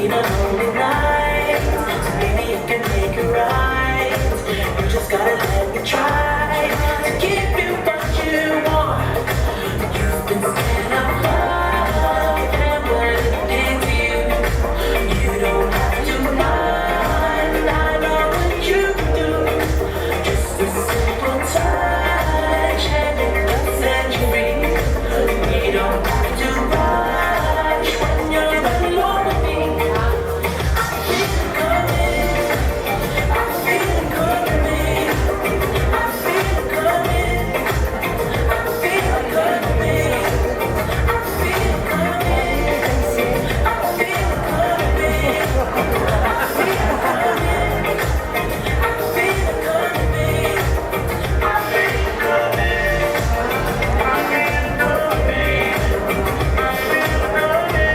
need a lonely night, so maybe I can make it right. You just gotta let me try to give you what you want. You've been scared of love and what it did to you. You don't have to run, I know what you can do. Just a simple touch and it will set you free. We don't have to rush when you're alone with me. I feel it coming, I feel it coming, I feel it coming, I feel it coming, I feel it coming, I feel it coming, I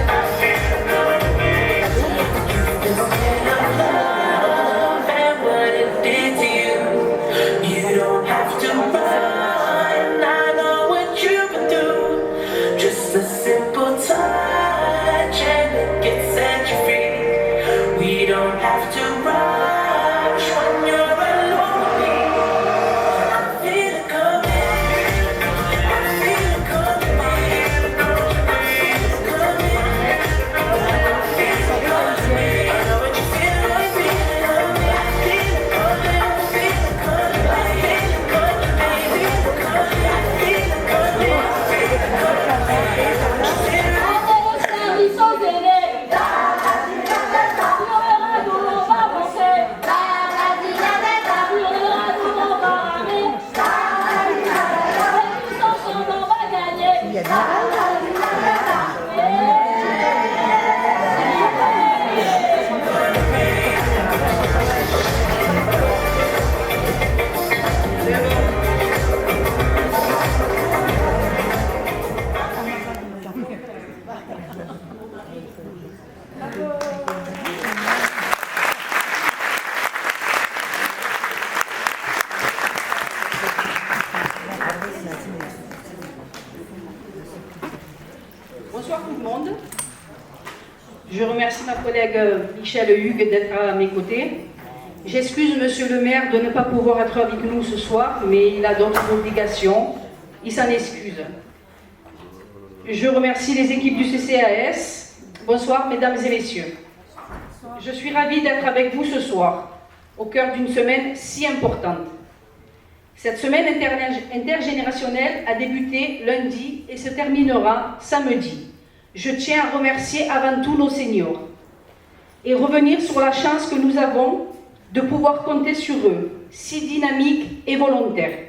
feel it coming, I feel it coming, I feel it love and what it did to you. You don't have to run, I know what you can do. Just a simple touch and it can set you free. We don't have to rush when you're alone with me. I feel it coming, I feel it coming, I feel it coming, I feel it coming. I know what you feel, I feel it coming, I feel it coming, I feel it coming, I feel it coming, baby, I feel it coming, I feel it coming, I feel it coming. Bonsoir tout le monde. Je remercie ma collègue Michel Hugues d'être à mes côtés. J'excuse Monsieur le maire de ne pas pouvoir être avec nous ce soir, mais il a d'autres obligations. Il s'en excuse. Je remercie les équipes du CCAS. Bonsoir mesdames et messieurs. Je suis ravie d'être avec vous ce soir, au cœur d'une semaine si importante. Cette semaine intergénérationnelle a débuté lundi et se terminera samedi. Je tiens à remercier avant tout nos seniors et revenir sur la chance que nous avons de pouvoir compter sur eux, si dynamiques et volontaires.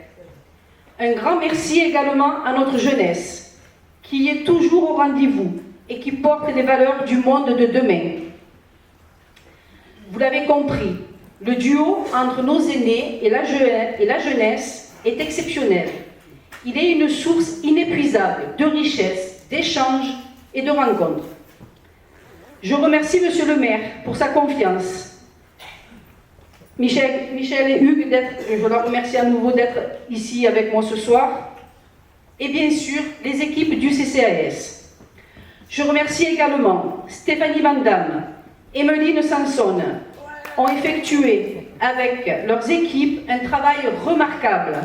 Un grand merci également à notre jeunesse, qui est toujours au rendez-vous et qui porte les valeurs du monde de demain. Vous l'avez compris, le duo entre nos aînés et la jeunesse est exceptionnel. Il est une source inépuisable de richesse, d'échanges et de rencontres. Je remercie Monsieur le maire pour sa confiance. Michel et Hugues, je leur remercie à nouveau d'être ici avec moi ce soir. Et bien sûr, les équipes du CCAS. Je remercie également Stéphanie Van Damme, Emeline Sanson, ont effectué avec leurs équipes un travail remarquable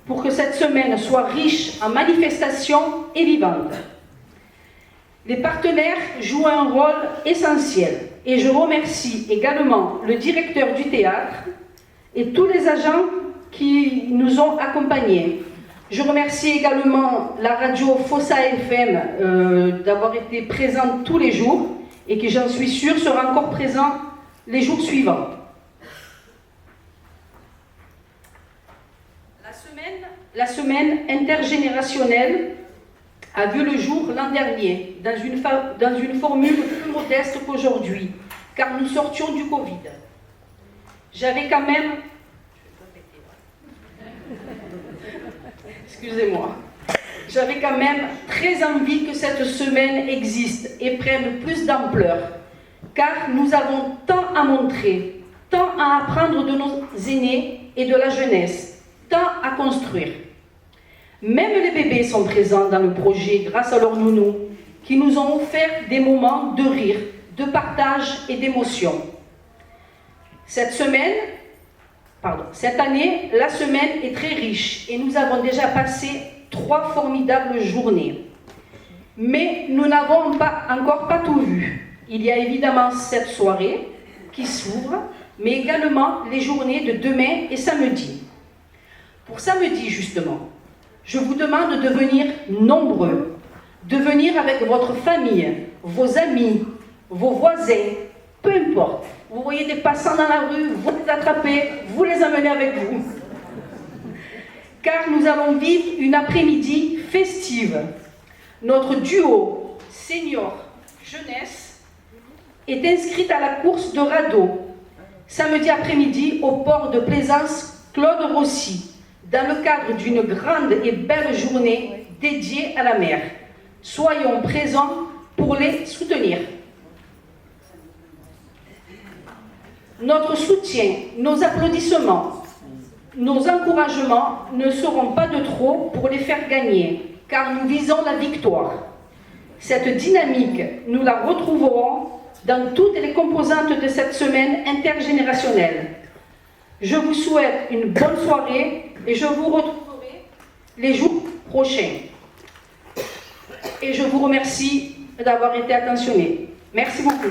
pour que cette semaine soit riche en manifestations et vivante. Les partenaires jouent un rôle essentiel et je remercie également le directeur du théâtre et tous les agents qui nous ont accompagnés. Je remercie également la radio Fossa FM d'avoir été présente tous les jours et qui, j'en suis sûre, sera encore présent les jours suivants. La semaine intergénérationnelle a vu le jour l'an dernier, dans une formule plus modeste qu'aujourd'hui, car nous sortions du Covid. J'avais quand même... Excusez-moi. J'avais quand même très envie que cette semaine existe et prenne plus d'ampleur, car nous avons tant à montrer tant à apprendre de nos aînés et de la jeunesse, tant à construire. Même les bébés sont présents dans le projet grâce à leurs nounous, qui nous ont offert des moments de rire, de partage et d'émotion. Cette année, la semaine est très riche et nous avons déjà passé 3 formidables journées. Mais nous n'avons encore pas tout vu. Il y a évidemment cette soirée qui s'ouvre, mais également les journées de demain et samedi. Pour samedi, justement, je vous demande de venir nombreux, de venir avec votre famille, vos amis, vos voisins, peu importe. Vous voyez des passants dans la rue, vous les attrapez, vous les amenez avec vous. Car nous allons vivre une après-midi festive. Notre duo senior-jeunesse est inscrite à la course de radeau, samedi après-midi au port de plaisance Claude Rossi, dans le cadre d'une grande et belle journée dédiée à la mer. Soyons présents pour les soutenir. Notre soutien, nos applaudissements, nos encouragements ne seront pas de trop pour les faire gagner, car nous visons la victoire. Cette dynamique, nous la retrouverons dans toutes les composantes de cette semaine intergénérationnelle. Je vous souhaite une bonne soirée et je vous retrouverai les jours prochains. Et je vous remercie d'avoir été attentionnés. Merci beaucoup.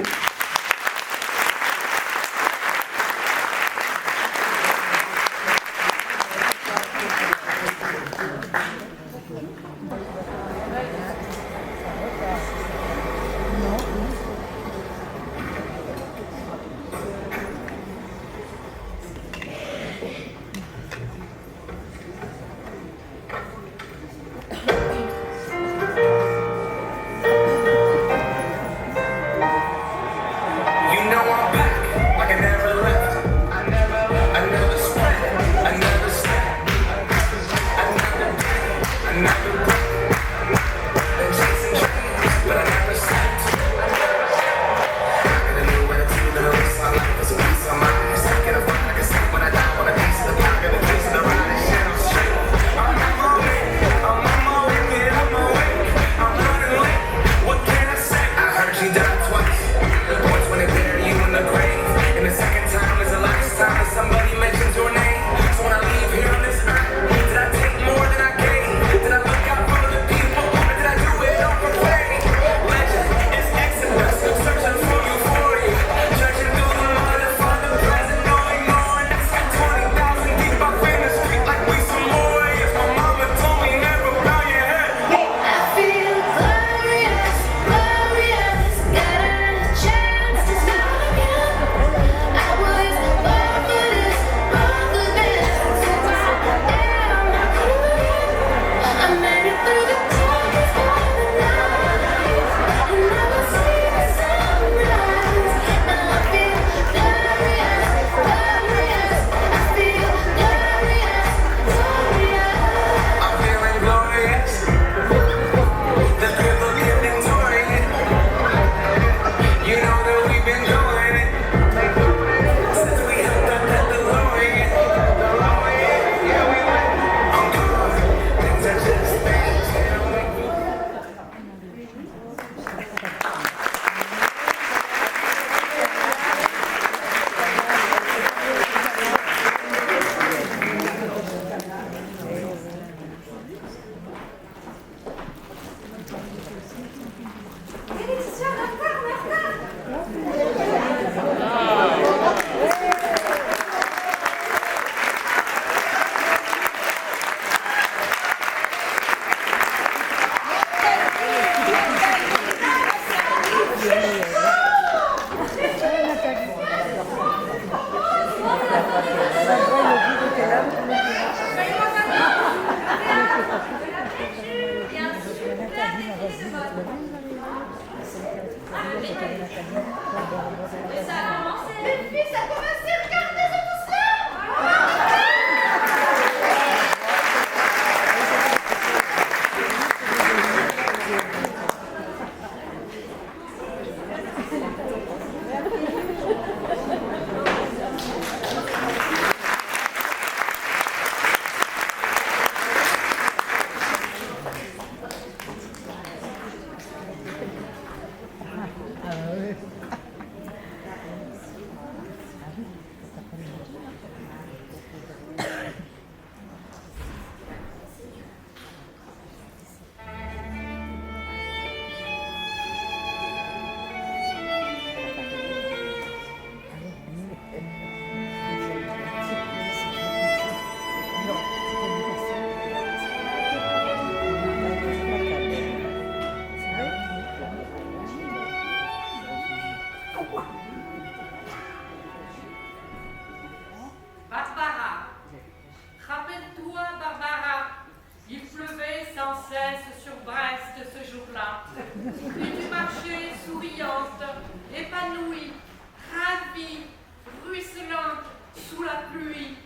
pluie.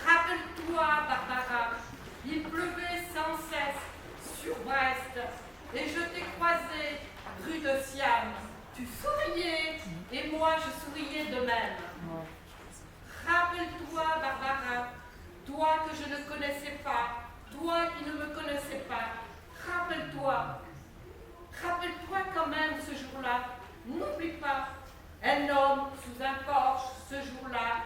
Rappelle-toi, Barbara, il pleuvait sans cesse sur Brest et je t'ai croisée rue de Siam. Tu souriais et moi je souriais de même. Rappelle-toi, Barbara, toi que je ne connaissais pas, toi qui ne me connaissais pas. Rappelle-toi quand même ce jour-là. N'oublie pas, un homme sous un porche ce jour-là,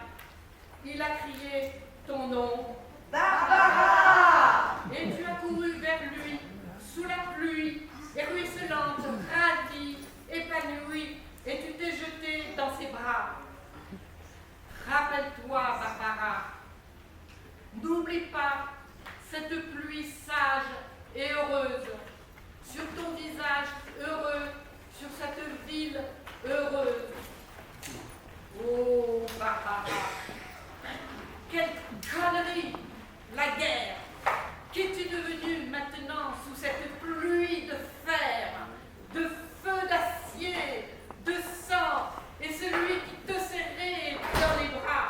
il a crié ton nom. Barbara! Et tu as couru vers lui, sous la pluie, et ruisselante, ravie, épanouie, et tu t'es jeté dans ses bras. Rappelle-toi, Barbara, n'oublie pas cette pluie sage et heureuse, sur ton visage heureux, sur cette ville heureuse. Oh, Barbara, quelle connerie, la guerre! Qu'es-tu devenue maintenant sous cette pluie de fer, de feu d'acier, de sang, et celui qui te serrait dans les bras,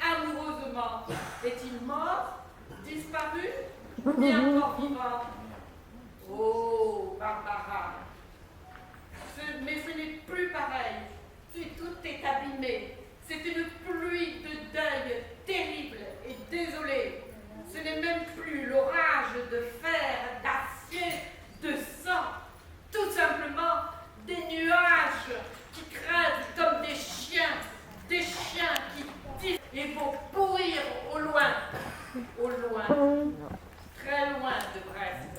amoureusement, est-il mort, disparu, ou bien encore vivant? Oh, Barbara, mais ce n'est plus pareil, tout est abîmé. C'est une pluie de deuil terrible et désolée. Ce n'est même plus l'orage de fer, d'acier, de sang. Tout simplement des nuages qui crèvent comme des chiens qui disent et vont pourrir au loin, très loin de Brest,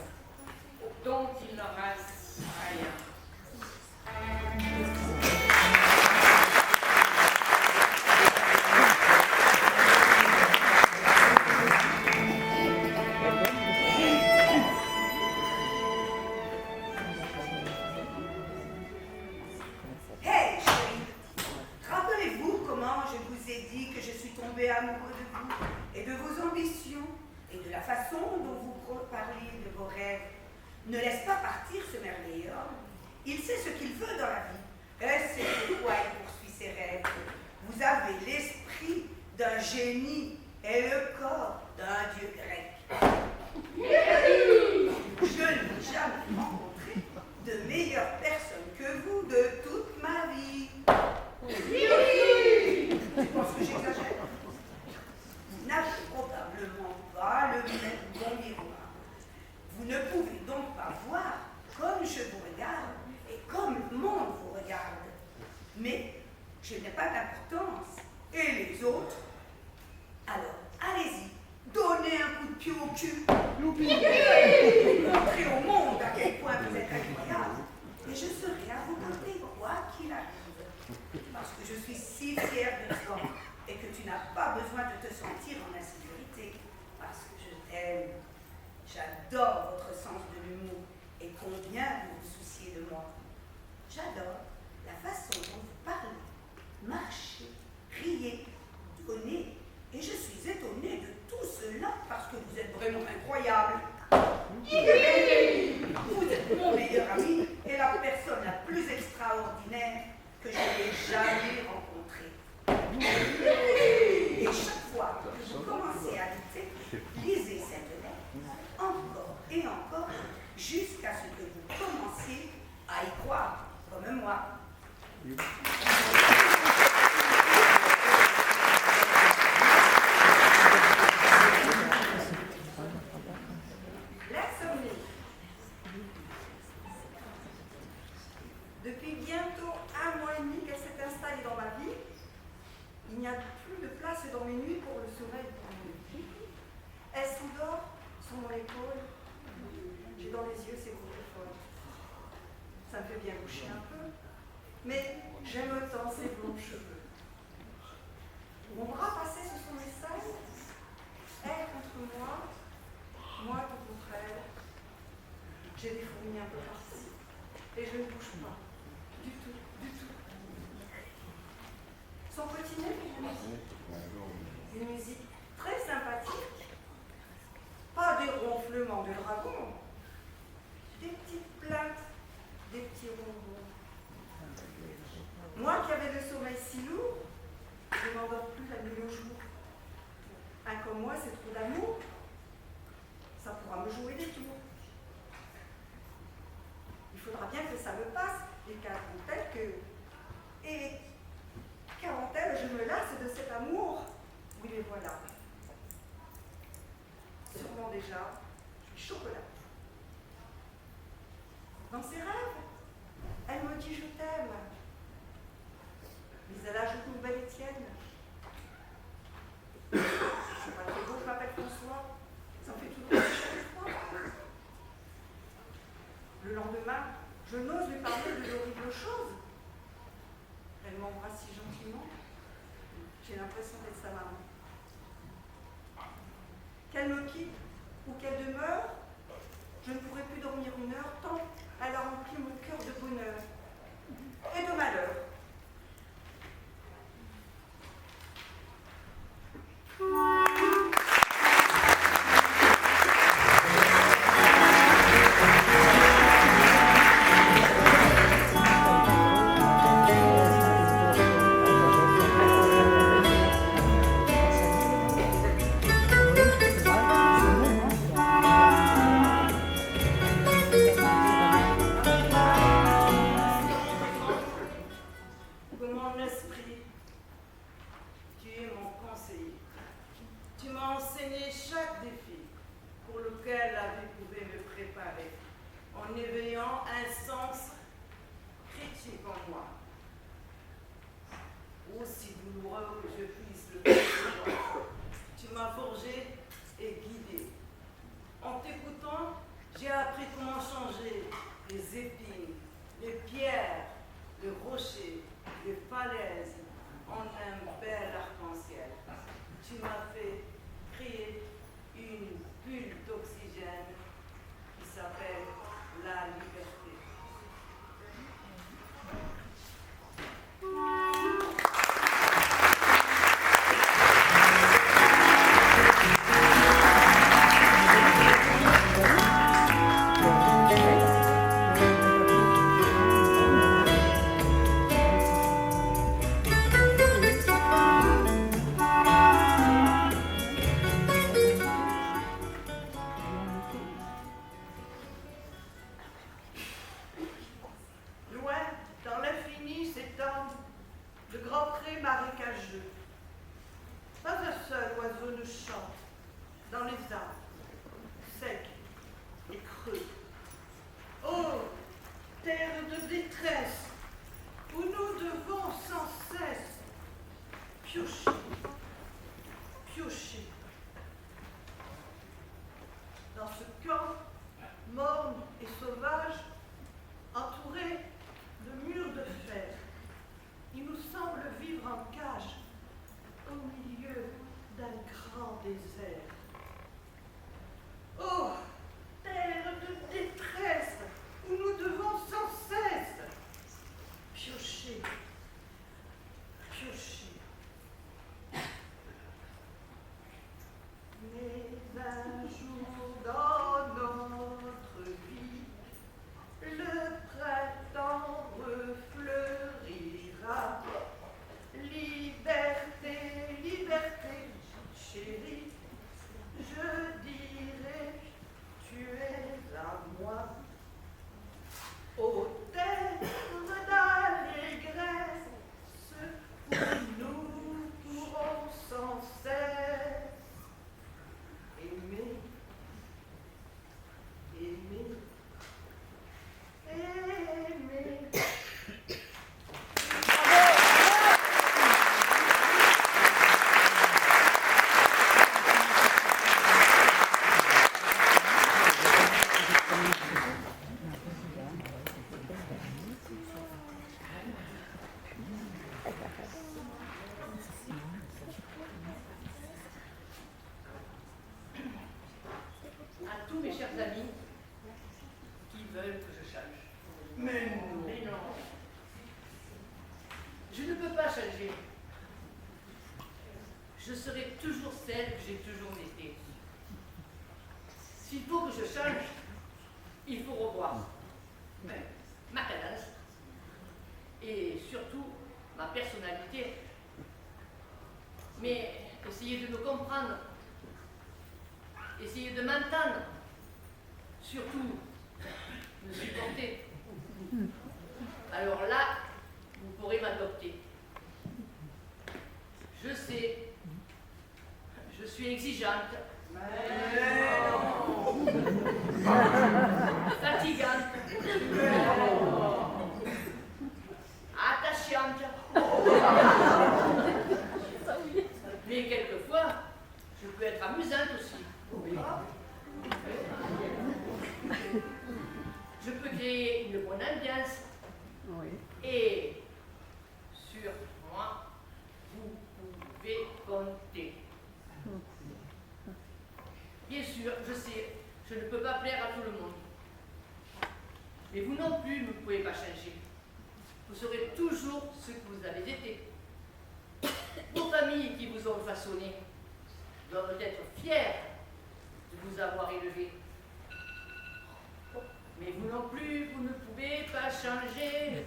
dont il ne reste rien. Hey, chérie, rappelez-vous comment je vous ai dit que je suis tombée amoureux de vous et de vos ambitions et de la façon dont vous parliez de vos rêves. Ne laisse pas partir ce merveilleux homme. Il sait ce qu'il veut dans la vie. Et c'est pourquoi il poursuit ses rêves. Vous avez l'esprit d'un génie et le corps d'un dieu grec. Je n'ai jamais rencontré de meilleure personne que vous de toute ma vie. Tu penses que j'exagère? Vous n'avez probablement pas le même bon miroir. Vous ne pouvez donc pas voir comme je vous regarde et comme le monde vous regarde. Mais je n'ai pas d'importance. Et les autres? Alors, allez-y, donnez un coup de pied au cul. Montrez au monde à quel point vous êtes incroyable. Et je serai à vos côtés, quoi qu'il arrive. Parce que je suis si fière de toi et que tu n'as pas besoin de te sentir en insécurité. Parce que je t'aime. J'adore votre sens de l'humour et combien vous vous souciez de moi. J'adore la façon dont vous parlez, marchez, riez, donnez. Et je suis étonnée de tout cela parce que vous êtes vraiment incroyable. Vous êtes mon meilleur ami et la personne la plus extraordinaire que je n'ai jamais rencontrée. Et chaque fois que vous commencez à douter, lisez cette lettre encore et encore jusqu'à ce que vous commenciez à y croire, comme moi. L'insomnie. Depuis bientôt 1 mois et demi qu'elle s'est installée dans ma vie, il n'y a plus de place dans mes nuits pour le sommeil. Elle s'endort sur mon épaule. J'ai dans les yeux ses gros téléphones. Ça me fait bien coucher un peu, mais j'aime autant ses blonds cheveux. Mon bras passé sous son aisselle, elle contre moi, moi tout contre elle. J'ai des fourmis un peu par-ci, et je ne bouge pas, du tout, du tout. Son petit nez fait une musique très sympathique. Pas des ronflements de dragon, des petites plaintes, des petits ronrons. Moi qui avais le sommeil si lourd, je ne m'endors plus la nuit le jour. moi c'est trop d'amour, ça pourra me jouer des tours. Il faudra bien que ça me passe et qu'avant elle je me lasse de cet amour. Oui, les voilà. Sûrement déjà, je suis chocolat. Dans ses rêves, elle me dit je t'aime. Mais elle ajoute une belle Étienne. Je suis pas très beau, je m'appelle François. Ça me fait toujours chaque fois. Le lendemain, je n'ose lui parler de l'horrible chose. Elle m'embrasse si gentiment. J'ai l'impression d'être sa maman. Qu'elle me quitte ou qu'elle demeure, je ne pourrai plus dormir une heure tant elle a rempli mon cœur de bonheur et de malheur. Je serai toujours celle que j'ai toujours été. S'il faut que je change, il faut revoir ma cadence et surtout ma personnalité. Mais essayez de me comprendre, essayez de m'entendre. Surtout, me supporter. Alors là, vous pourrez m'adopter. Je sais, je suis exigeante, fatigante, attachante. Mais quelquefois, je peux être amusante aussi. Je peux créer une bonne ambiance. Et sur moi, vous pouvez compter. Bien sûr, je sais, je ne peux pas plaire à tout le monde. Mais vous non plus ne pouvez pas changer. Vous serez toujours ce que vous avez été. Vos familles qui vous ont façonné doivent être fières de vous avoir élevé. Mais vous non plus, vous ne pouvez pas changer.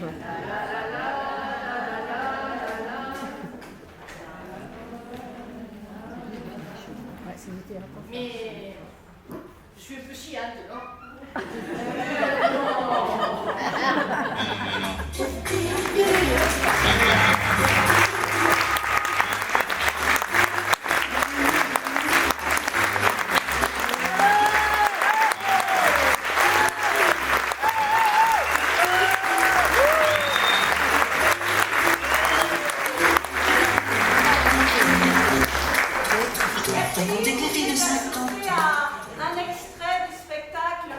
La la la la la la la la. Mais je suis un peu chiante, non? Un extrait du spectacle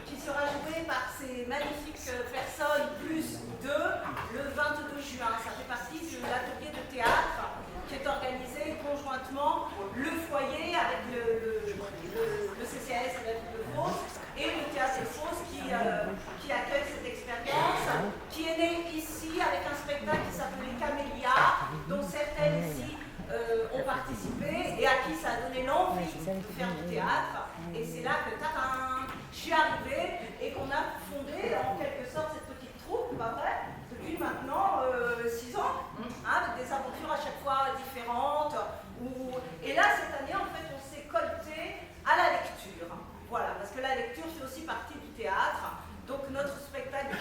qui sera joué par ces magnifiques personnes, plus deux, le 22 juin. Ça fait partie de l'atelier de théâtre qui est organisé conjointement le foyer avec le CCAS et la ville de Fos et le théâtre de Fos qui accueille cette expérience, qui est né ici avec un spectacle qui s'appelait Camélia, dont certaines ici ont participé et à qui ça a donné l'envie de faire du théâtre. Et c'est là que je suis arrivée et qu'on a fondé en quelque sorte cette petite troupe, pas vrai, depuis maintenant 6 ans, avec des aventures à chaque fois différentes. Et là, cette année, en fait, on s'est colté à la lecture. Voilà, parce que la lecture fait aussi partie du théâtre. Donc notre spectacle du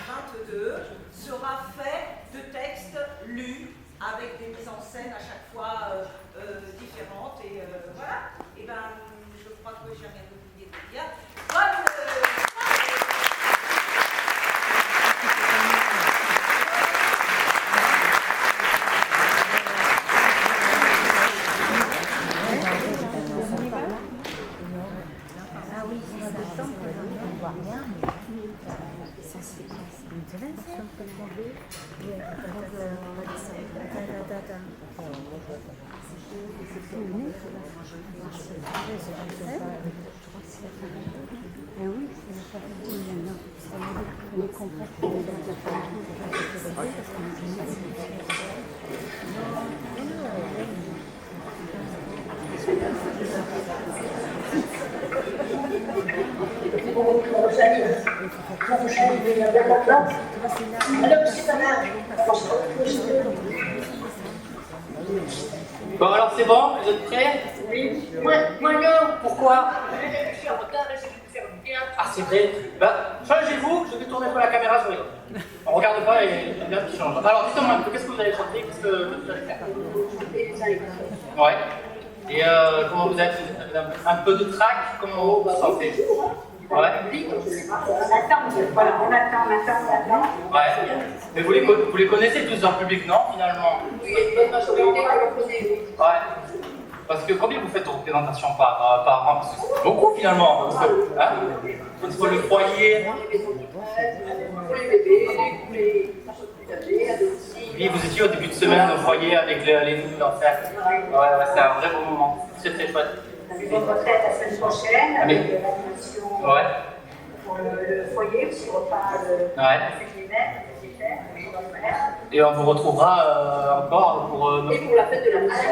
22 sera fait de textes lus, avec des mises en scène à chaque fois différentes. Et voilà. Et ben, je crois que j'ai rien oublié de dire. Ah oui, on a des temps pour ne voir rien, mais ça c'est intéressant. On peut demander. Ah oui, c'est la partie maintenant. On est compris que Bon alors c'est bon, vous êtes prêts? Oui, moi non. Pourquoi? Je suis en retard, je vais faire du théâtre. Ah c'est vrai. Bah, changez-vous, je vais tourner un peu la caméra sur les autres. On regarde pas et il y a qui change. Alors dites-moi un peu, qu'est-ce que vous allez chanter? Qu'est-ce que vous allez faire? Ouais. Et comment vous êtes? Un peu de trac? Comment vous vous sentez? Ouais. On attend. Ouais. Mais vous les connaissez tous dans le public, non, finalement? Oui, bonne majorité, on le connaît. Ouais. Parce que combien vous faites de représentations par an? Parce que c'est beaucoup finalement. Parce que, hein, entre le foyer. Pour les bébés, pour les personnes plus âgées, adultes. Oui, vous étiez au début de semaine au foyer avec les nouilles en fer. Ouais, c'est un vrai bon moment. C'est très chouette. On a eu une retraite la semaine prochaine avec l'animation pour le foyer, aussi repas Et on vous retrouvera encore pour et pour la fête de la musique.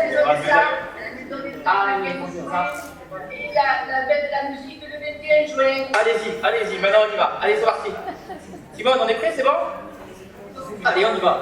Et la fête de la musique le 21 juin. Allez-y, maintenant on y va. Allez, c'est parti. Simone, on est prêt, c'est bon? Allez, on y va.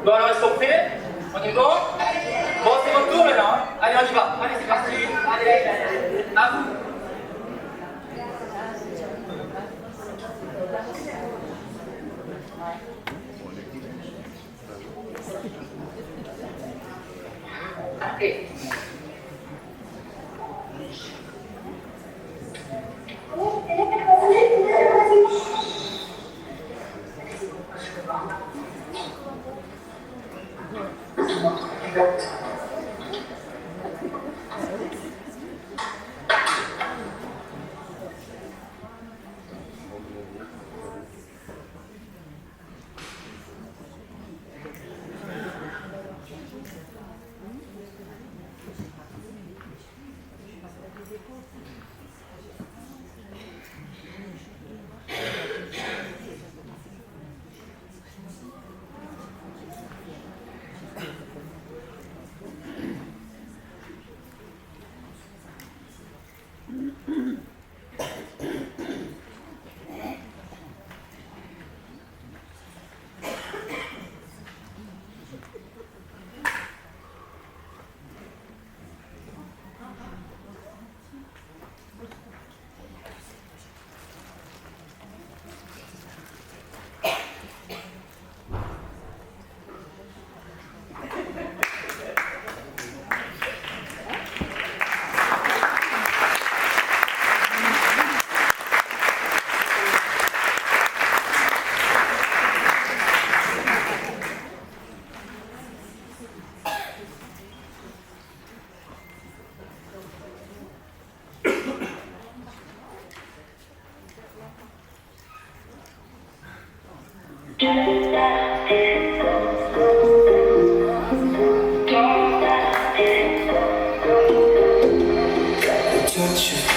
Bon, alors, ils sont prêts? On est bon? Bon, c'est votre tour maintenant. Hein. Allez, on y va. Allez, c'est parti. Allez, à vous. Ok.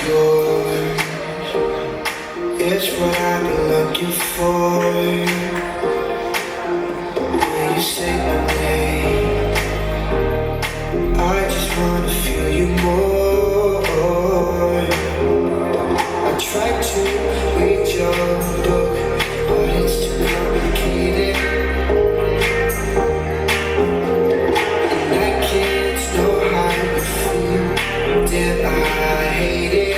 yours. It's what I've been looking for. When you say my name, I just wanna feel you more. I tried to read your book, but it's too complicated. And I can't know how you feel. Did I hate it?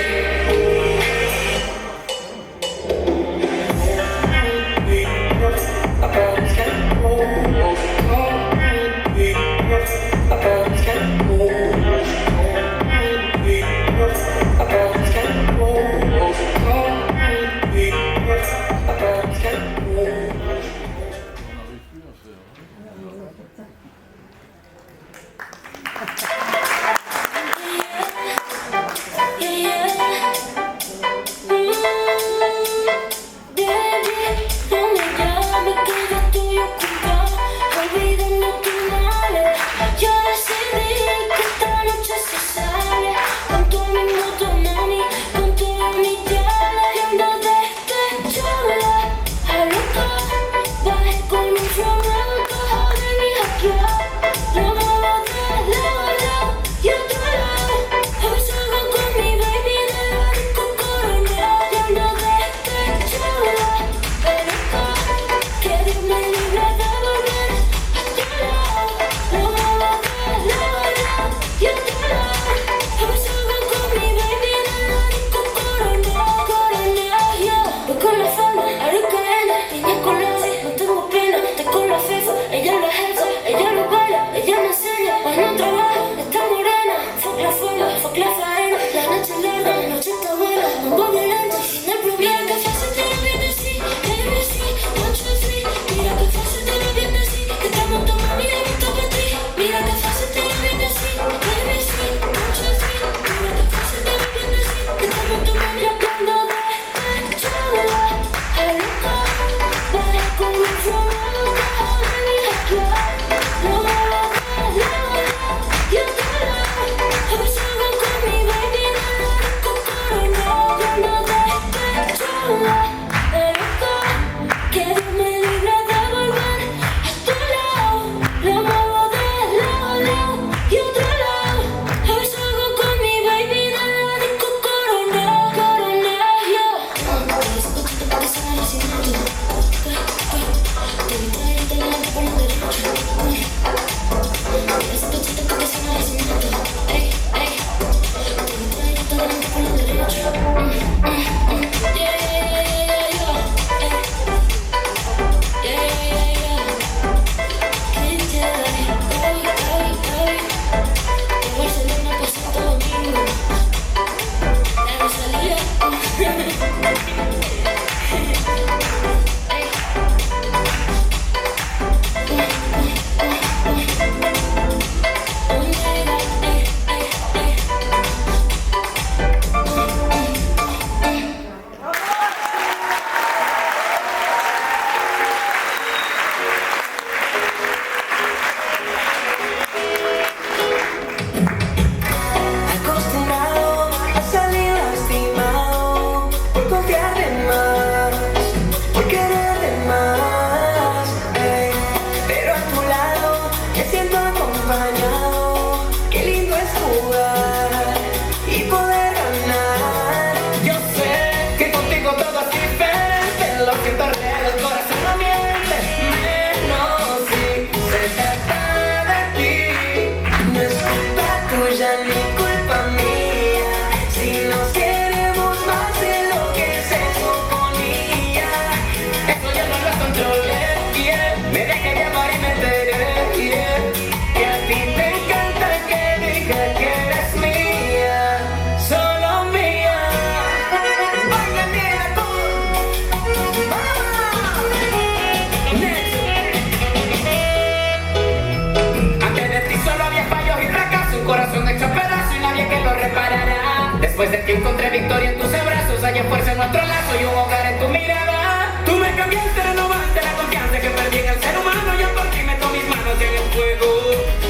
Después de que encontré victoria en tus abrazos, hallé fuerza en nuestro lazo y un hogar en tu mirada. Tú me cambiaste, renovaste la confianza que perdí en el ser humano. Yo por ti meto mis manos en el fuego.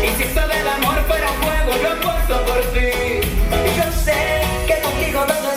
Y si esto del amor fuera un juego, yo apuesto por ti. Y yo sé que contigo todo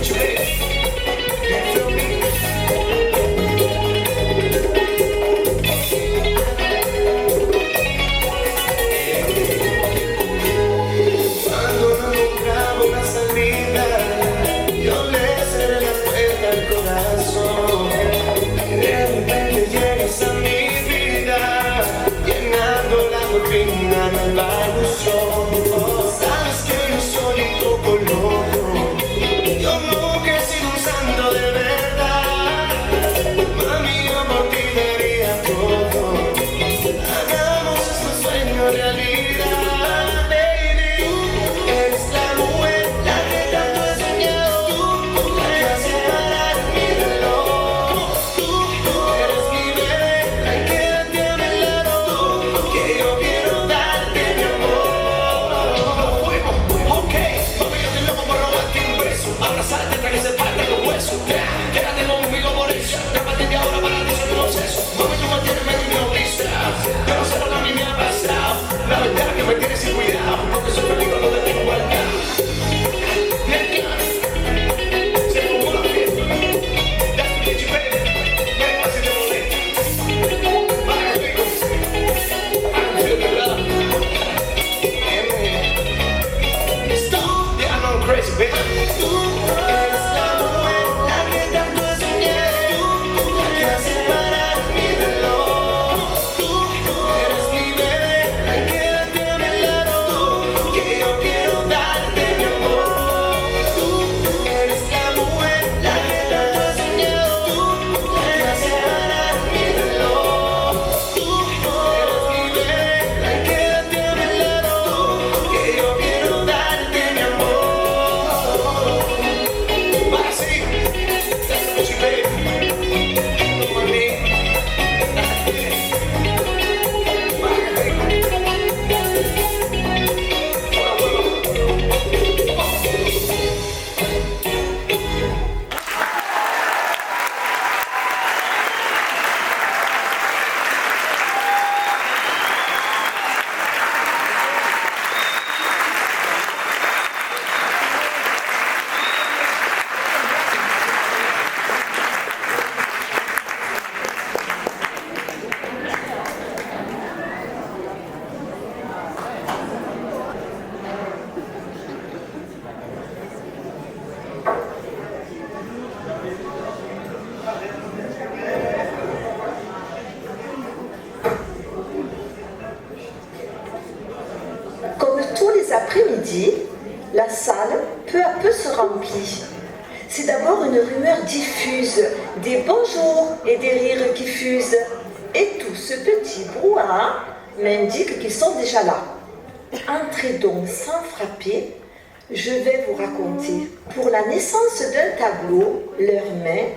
with you, baby. You feel me? Cuando no encontraba una salida, yo le cerré la puerta al corazón. De repente llegas a mi vida, llenando la rutina de la ilusión. Sabes que yo soy un poco loco, yo nunca he sido un santo de verdad. Mami, yo por ti daría todo, hagamos este sueño realidad, baby. Tú eres la mujer, la que tanto he soñado, tú la que hace parar mi reloj. Tú eres mi bebé, la que quédate a mi lado, que yo quiero darte mi amor. Ok, mami, yo estoy loco por robarte un beso, abrazarte hasta que se partan los huesos. Quédate conmigo por eso, que a partir de ahora para ti soy un proceso. Mami, tú me tienes medio hipnotizado, yo no sé lo que a mí me ha pasado. La verdad que me tienes sin cuidado, porque soy peligro, no te tengo guardado. Bien claro, se formó la fiesta. That's the bitch, baby. Ven, pase de momento. Vaya conmigo. I can feel the love. Yeah, man. Yeah, I know I'm crazy, baby. Tú eres la mujer, la que tanto he soñado, la que hace parar mi reloj. Tú eres mi bebé, la que quédate a mi lado, que yo quiero darte mi amor. Tú eres la mujer, la que tanto he soñado, la que hace parar mi reloj. Tú eres mi bebé, la que quédate a mi lado, que yo quiero darte mi amor. Ahora sí, that's what you baby. Come on, baby. Comme tous les après-midi, la salle peu à peu se remplit. C'est d'abord une rumeur diffuse, des bonjours et des rires qui fusent. Et tout ce petit brouhaha m'indique qu'ils sont déjà là. Entrez donc sans frapper, je vais vous raconter. Pour la naissance d'un tableau, leurs mains,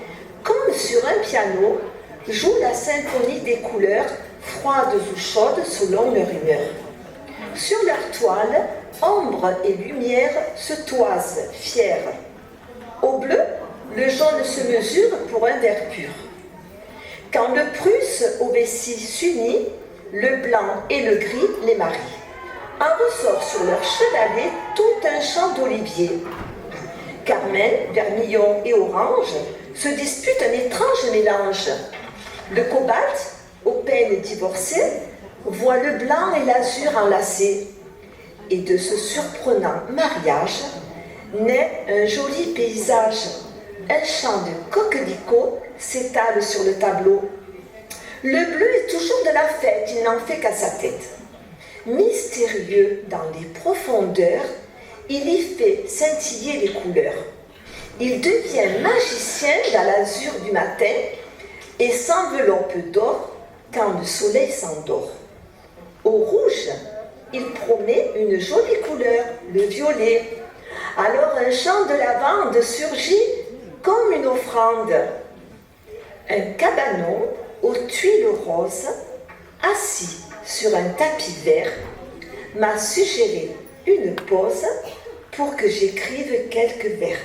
comme sur un piano, jouent la symphonie des couleurs, froides ou chaudes selon leur humeur. Sur leur toile, ombre et lumière se toisent, fiers. Au bleu, le jaune se mesure pour un verre pur. Quand le Prusse au Bessie s'unit, le blanc et le gris les marient. En ressort sur leur chevalet tout un champ d'oliviers. Carmen, vermillon et orange se disputent un étrange mélange. Le cobalt, aux peines divorcées, voit le blanc et l'azur enlacés. Et de ce surprenant mariage naît un joli paysage. Un champ de coquelicots s'étale sur le tableau. Le bleu est toujours de la fête, il n'en fait qu'à sa tête. Mystérieux dans les profondeurs, il y fait scintiller les couleurs. Il devient magicien dans l'azur du matin et s'enveloppe d'or quand le soleil s'endort. Au rouge, il promet une jolie couleur, le violet. Alors un champ de lavande surgit comme une offrande. Un cabanon aux tuiles roses, assis sur un tapis vert, m'a suggéré une pause pour que j'écrive quelques vers.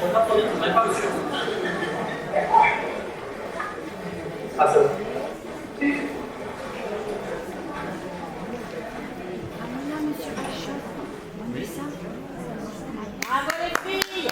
c'est pas trop vite, on n'avait pas reçu. Ah, c'est bon. Bravo les filles!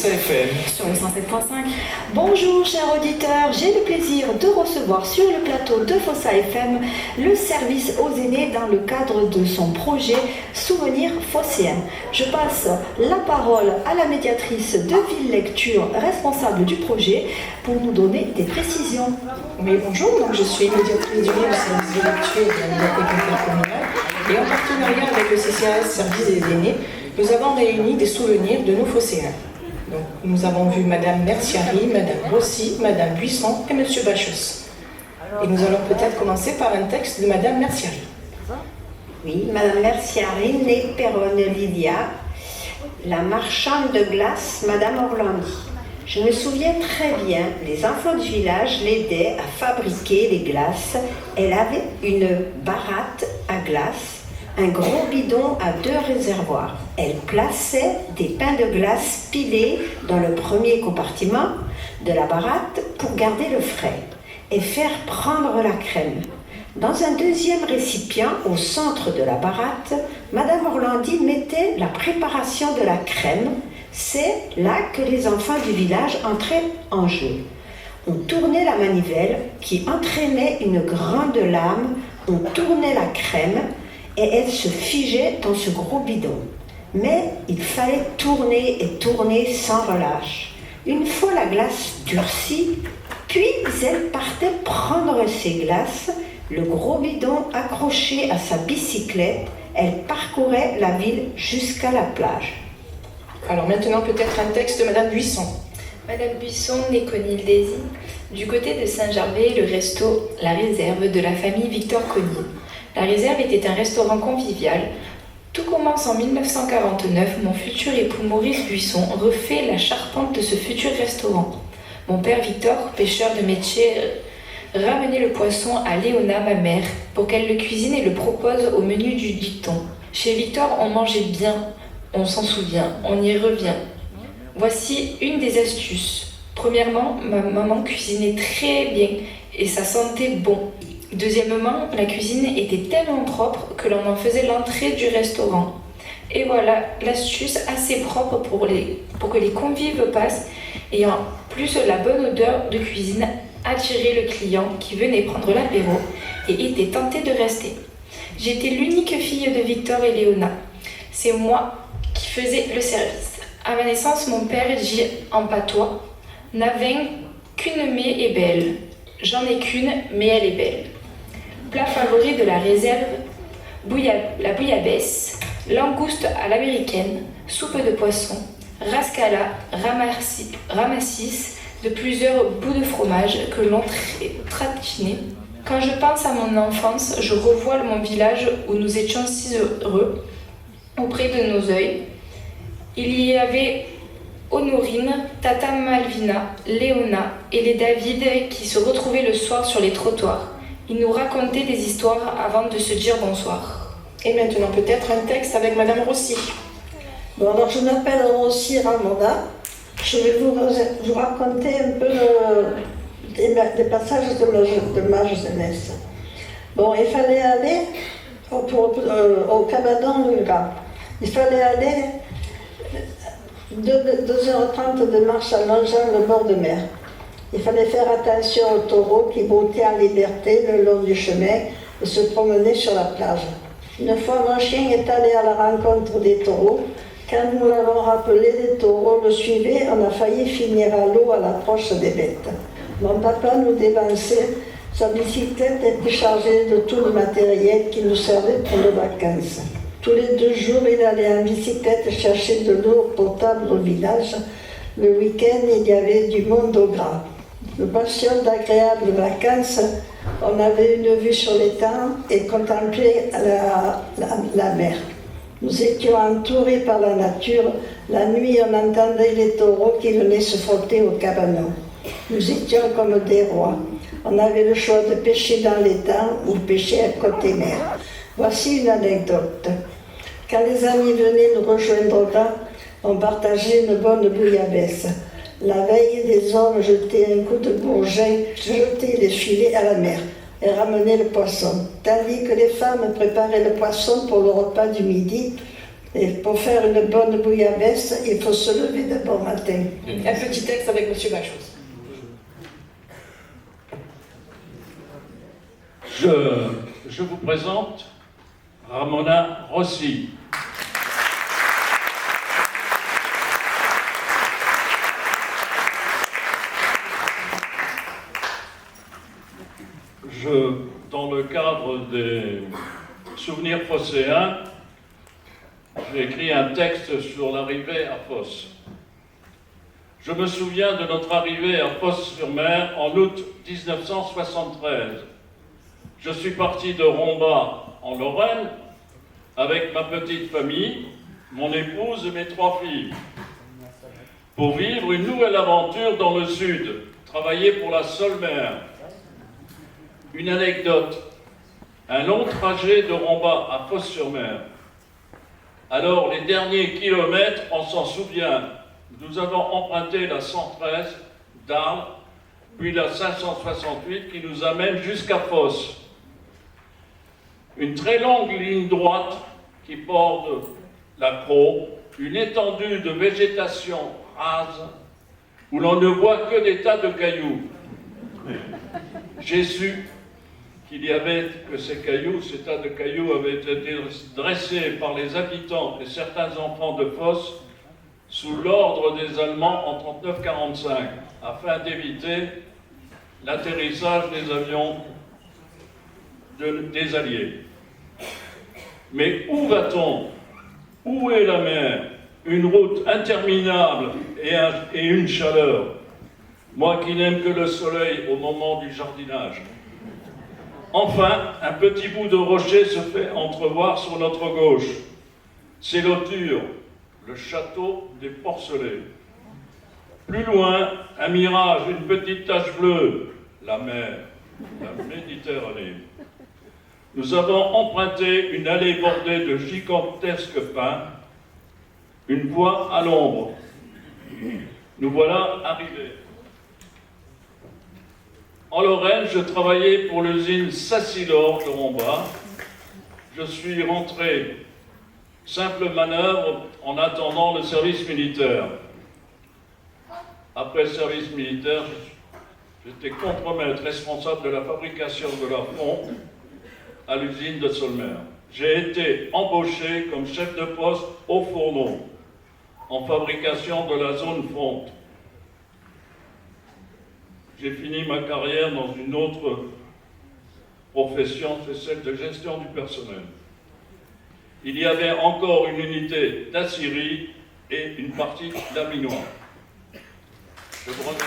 Fossa FM. Sur le 107.5. Bonjour chers auditeurs, j'ai le plaisir de recevoir sur le plateau de Fossa FM le service aux aînés dans le cadre de son projet Souvenirs phocéens. Je passe la parole à la médiatrice de Ville Lecture, responsable du projet, pour nous donner des précisions. Oui, bonjour, donc je suis médiatrice du livre service de lecture de la bibliothèque intercommunale et en partenariat avec le CCAS Service des aînés, nous avons réuni des souvenirs de nos phocéens. Donc, nous avons vu Madame Merciari, Madame Rossi, Madame Buisson et Monsieur Bachos. Et nous allons peut-être commencer par un texte de Madame Merciari. Oui, Madame Merciari, née Péronne Lydia, la marchande de glace, Madame Orlandi. Je me souviens très bien, les enfants du village l'aidaient à fabriquer les glaces. Elle avait une baratte à glace, un gros bidon à 2 réservoirs. Elle plaçait des pains de glace pilés dans le premier compartiment de la baratte pour garder le frais et faire prendre la crème. Dans un deuxième récipient, au centre de la baratte, Madame Orlandi mettait la préparation de la crème. C'est là que les enfants du village entraient en jeu. On tournait la manivelle qui entraînait une grande lame, on tournait la crème et elle se figeait dans ce gros bidon. Mais il fallait tourner et tourner sans relâche. Une fois la glace durcie, puis elle partait prendre ses glaces, le gros bidon accroché à sa bicyclette, elle parcourait la ville jusqu'à la plage. Alors maintenant peut-être un texte de Madame Buisson. Madame Buisson, née Conil-Désy, du côté de Saint-Gervais, le resto La Réserve de la famille Victor Conil. La Réserve était un restaurant convivial. Tout commence en 1949. Mon futur époux Maurice Buisson refait la charpente de ce futur restaurant. Mon père Victor, pêcheur de métier, ramenait le poisson à Léona, ma mère, pour qu'elle le cuisine et le propose au menu du dicton. Chez Victor, on mangeait bien, on s'en souvient, on y revient. Voici une des astuces. Premièrement, ma maman cuisinait très bien et ça sentait bon. Deuxièmement, la cuisine était tellement propre que l'on en faisait l'entrée du restaurant. Et voilà l'astuce assez propre pour que les convives passent et en plus la bonne odeur de cuisine attirait le client qui venait prendre l'apéro et était tenté de rester. J'étais l'unique fille de Victor et Léona. C'est moi qui faisais le service. À ma naissance, mon père dit en patois « N'avais qu'une mais est belle. J'en ai qu'une, mais elle est belle. » Plat favori de la réserve, la bouillabaisse, langouste à l'américaine, soupe de poisson, rascala, ramassis de plusieurs bouts de fromage que l'on tratinait. Quand je pense à mon enfance, je revois mon village où nous étions si heureux, auprès de nos yeux. Il y avait Honorine, Tata Malvina, Léona et les David qui se retrouvaient le soir sur les trottoirs. Ils nous racontaient des histoires avant de se dire bonsoir. Et maintenant peut-être un texte avec Madame Rossi. Bon, alors je m'appelle Rossi Ramona. Je vais vous raconter un peu des passages de ma jeunesse. Bon, il fallait aller au cabanon du gars. Il fallait aller 2h30 de marche en longeant le bord de mer. Il fallait faire attention aux taureaux qui broutaient en liberté le long du chemin et se promenaient sur la plage. Une fois, mon chien est allé à la rencontre des taureaux. Quand nous l'avons rappelé, les taureaux le suivaient. On a failli finir à l'eau à l'approche des bêtes. Mon papa nous dévançait. Sa bicyclette était chargée de tout le matériel qui nous servait pour les vacances. Tous les 2 jours, il allait en bicyclette chercher de l'eau potable au village. Le week-end, il y avait du monde au gras. Nous passions d'agréables vacances. On avait une vue sur l'étang et contemplait la mer. Nous étions entourés par la nature. La nuit, on entendait les taureaux qui venaient se frotter au cabanon. Nous étions comme des rois. On avait le choix de pêcher dans l'étang ou pêcher à côté mer. Voici une anecdote. Quand les amis venaient nous rejoindre là, on partageait une bonne bouillabaisse. La veille, les hommes jetaient un coup de bourgeon, jetaient les filets à la mer et ramenaient le poisson. Tandis que les femmes préparaient le poisson pour le repas du midi, Et pour faire une bonne bouillabaisse, il faut se lever de bon matin. Un petit texte avec M. Bachos. Je vous présente Ramona Rossi. Dans le cadre des souvenirs phocéens, j'ai écrit un texte sur l'arrivée à Fos. Je me souviens de notre arrivée à Fos-sur-Mer en août 1973. Je suis parti de Romba, en Lorraine, avec ma petite famille, mon épouse et mes 3 filles, pour vivre une nouvelle aventure dans le sud, travailler pour la Solmer. Une anecdote, un long trajet de Romba à Fos-sur-Mer. Alors, les derniers kilomètres, on s'en souvient, nous avons emprunté la 113 d'Arles, puis la 568 qui nous amène jusqu'à Fos. Une très longue ligne droite qui borde la Crau, une étendue de végétation rase où l'on ne voit que des tas de cailloux. J'ai su que ces tas de cailloux avaient été dressés par les habitants et certains enfants de Fos sous l'ordre des Allemands en 39-45, afin d'éviter l'atterrissage des avions des Alliés. Mais où va-t-on? Où est la mer? Une route interminable et une chaleur. Moi qui n'aime que le soleil au moment du jardinage. Enfin, un petit bout de rocher se fait entrevoir sur notre gauche. C'est l'Auture, le château des Porcelets. Plus loin, un mirage, une petite tache bleue, la mer, la Méditerranée. Nous avons emprunté une allée bordée de gigantesques pins, une voie à l'ombre. Nous voilà arrivés. En Lorraine, je travaillais pour l'usine Sassilor de Romba. Je suis rentré, simple manœuvre, en attendant le service militaire. Après le service militaire, j'étais contremaître responsable de la fabrication de la fonte à l'usine de Solmer. J'ai été embauché comme chef de poste au fourneau, en fabrication de la zone fonte. J'ai fini ma carrière dans une autre profession, c'est celle de gestion du personnel. Il y avait encore une unité d'aciérie et une partie d'aminoir. Je vous remercie.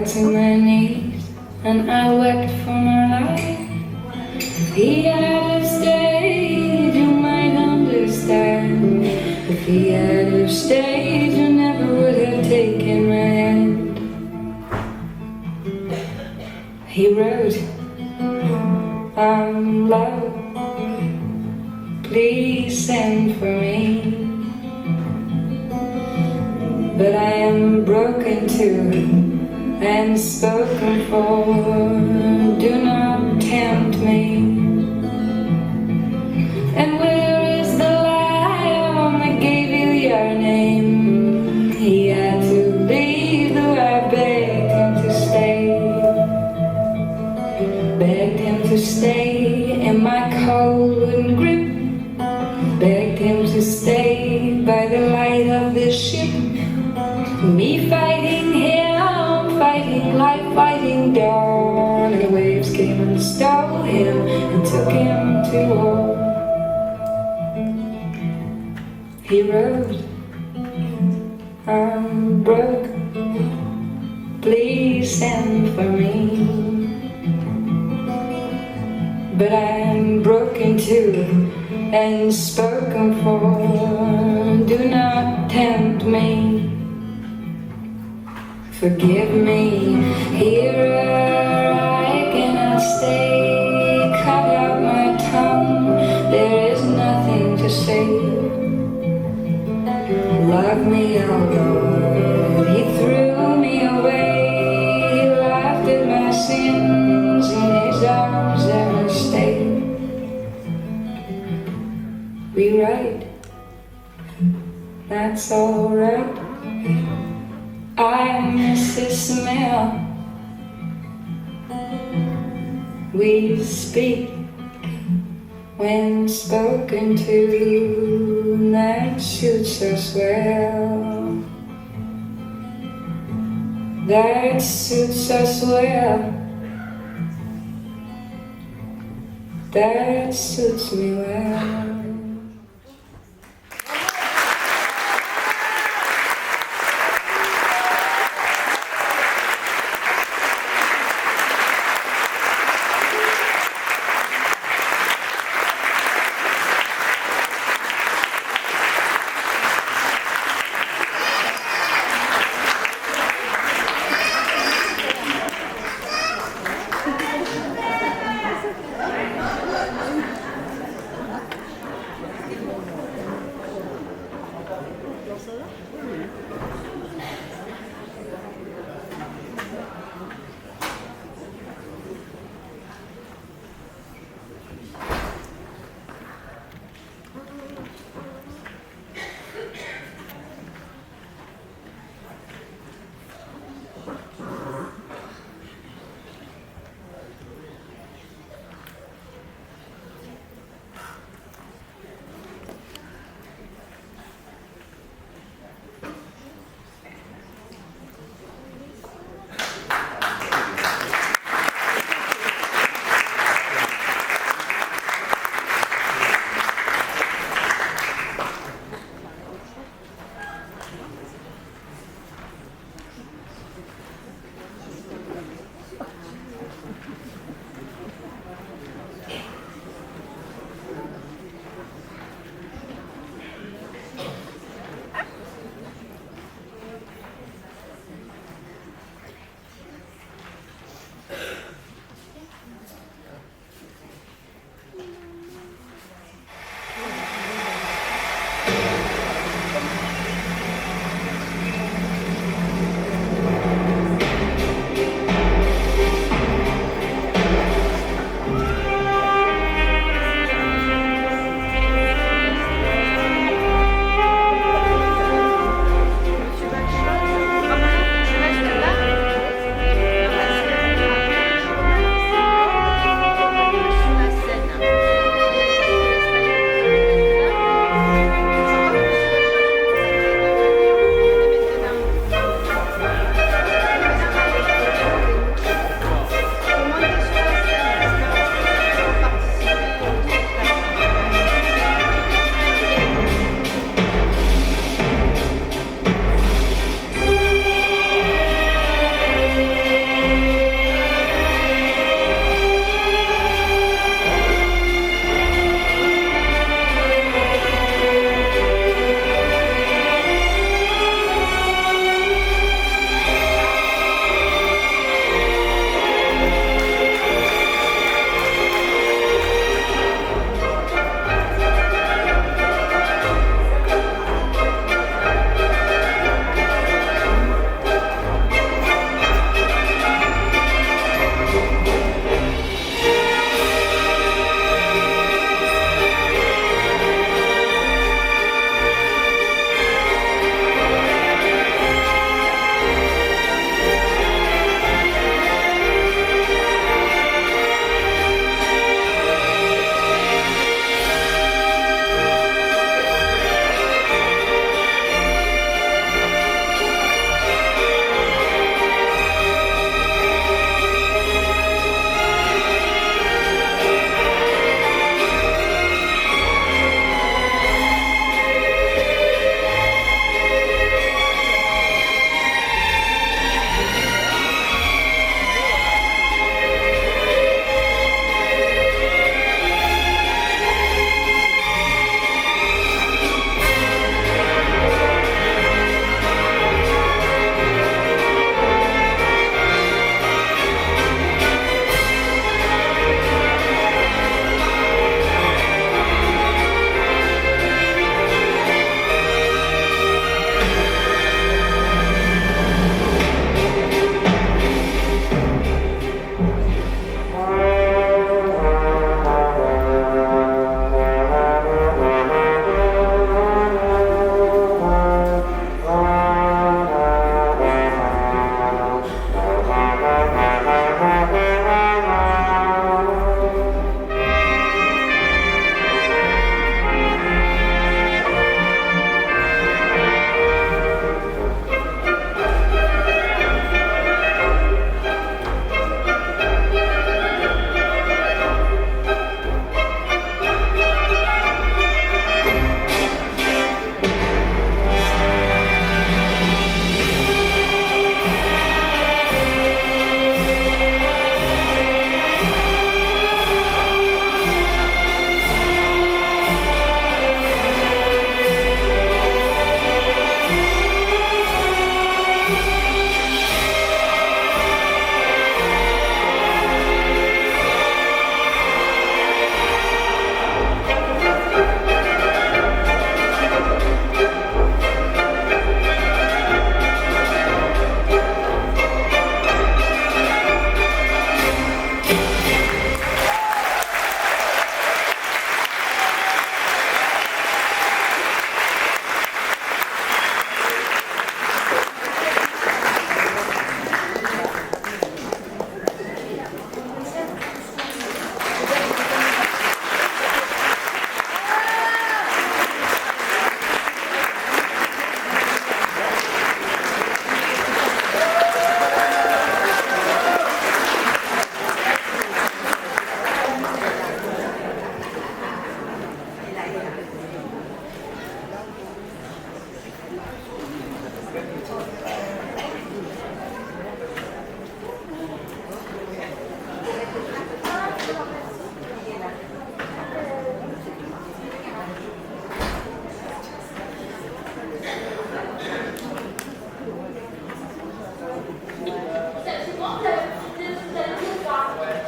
fell to my knees and I wept for my life. If he had stayed, you might understand. If he had stayed, you never would have taken my hand. He wrote, I'm low, please send for me. But I am broken too and spoken for. Do not tempt me. And where is the lamb that gave you your name? He had to leave, though I begged him to stay. Begged him to stay in my cold wooden grip. Begged him to stay by the light of the ship. Me fighting him, fighting life, fighting dawn. And the waves came and stole him and took him to war. He wrote, I'm broke, please send for me. But I am broken too and spoken for. Do not tempt me. Forgive me, here I cannot stay. Cut out my tongue, there is nothing to say. Love me, oh Lord, he threw me away. He laughed at my sins, in his arms ever stayed. Rewrite, that's alright. I miss the smell. We speak when spoken to, that suits us well. That suits us well. That suits me well.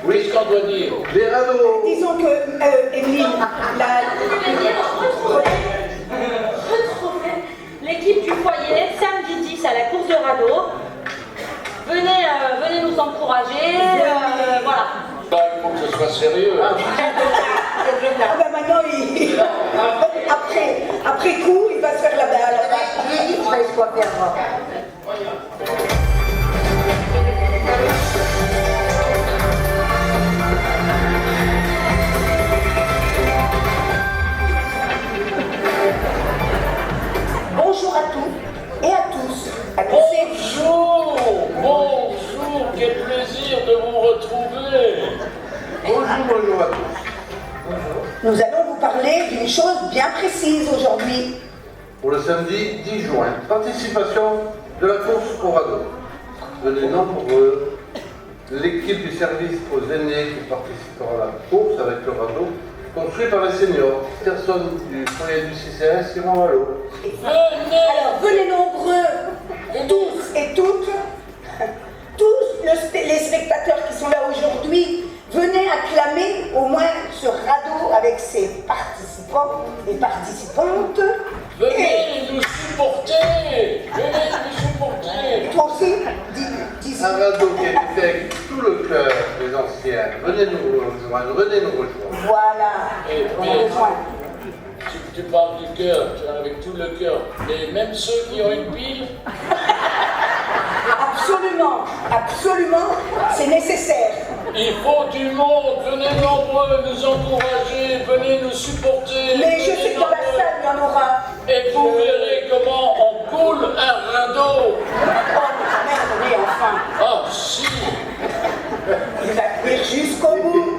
Oui. Qu'est-ce qu'on doit dire? Les radeaux. Disons que, Evelyne, Retrouvez l'équipe du foyer samedi 10 à la course de radeau. Venez nous encourager. Voilà. Bah, il faut que ce soit sérieux. Ah ben maintenant, après coup, il va se faire la balle. Il va se quoi faire. Bonjour à tous et à tous. Bonjour, bonjour, quel plaisir de vous retrouver. Bonjour à tous. Nous allons vous parler d'une chose bien précise aujourd'hui. Pour le samedi 10 juin, participation de la course au radeau. Venez nombreux, l'équipe du service aux aînés qui participera à la course avec le radeau, construit par les seniors, personnes du foyer du CCAS iront à l'eau. Alors venez nombreux, tous et toutes, les spectateurs qui sont là aujourd'hui, venez acclamer au moins ce radeau avec ses participants et participantes. Venez nous supporter. Venez nous supporter. Et toi aussi, dis. Un radeau qui a été fait avec tout le cœur des anciens. Venez nous rejoindre, venez nous rejoindre. Voilà. On a besoin. Tu parles du cœur, avec tout le cœur. Et même ceux qui ont une pile. Absolument, absolument, c'est nécessaire. Il faut du monde, venez nombreux nous encourager, venez nous supporter. Mais je sais que dans la salle, il y en aura. Et vous verrez comment on coule un radeau. Oh, merde, oui, enfin. Oh, si. Il va tenir jusqu'au bout.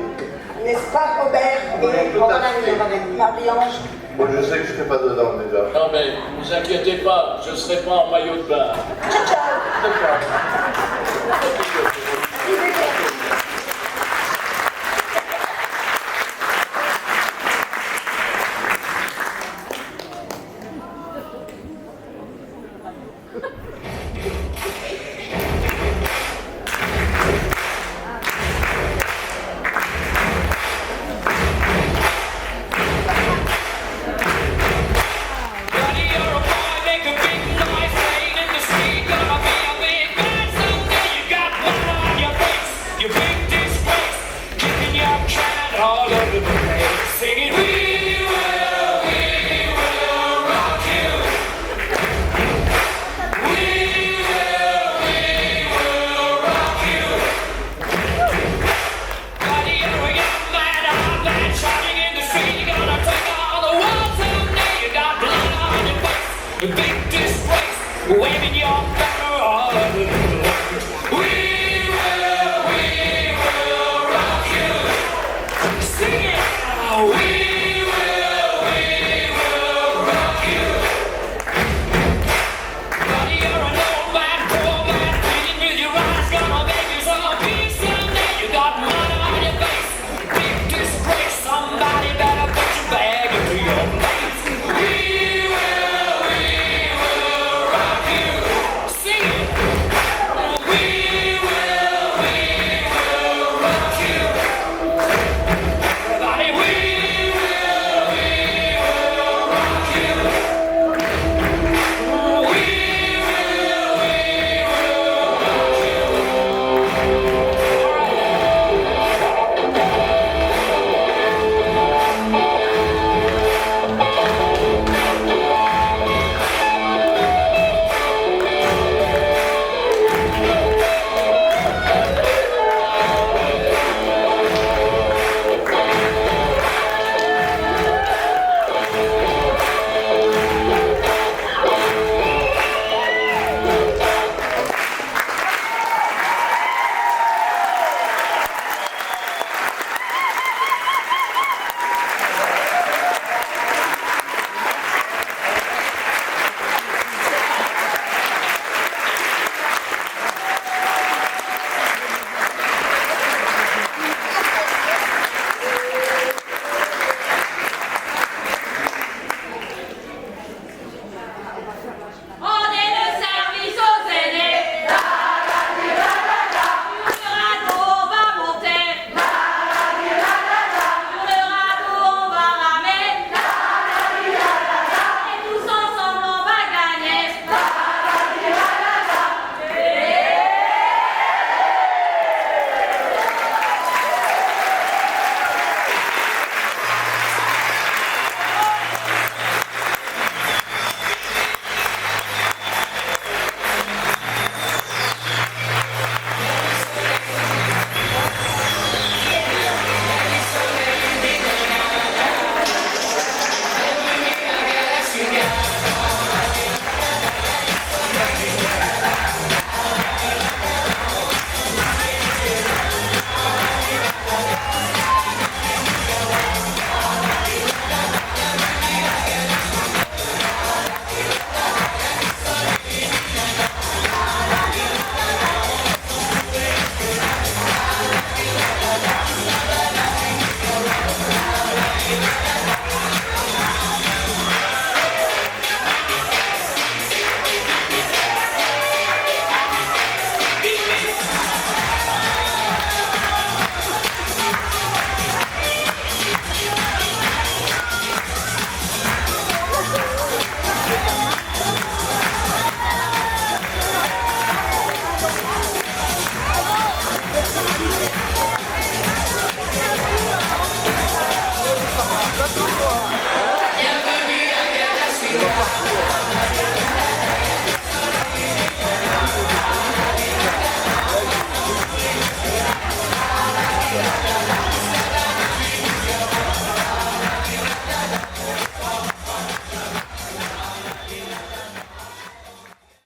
N'est-ce pas, Robert et Marie-Ange? Moi je sais que je ne serai pas dedans déjà. Non mais, ne vous inquiétez pas, je ne serai pas en maillot de bain. Ciao, ciao. Ciao.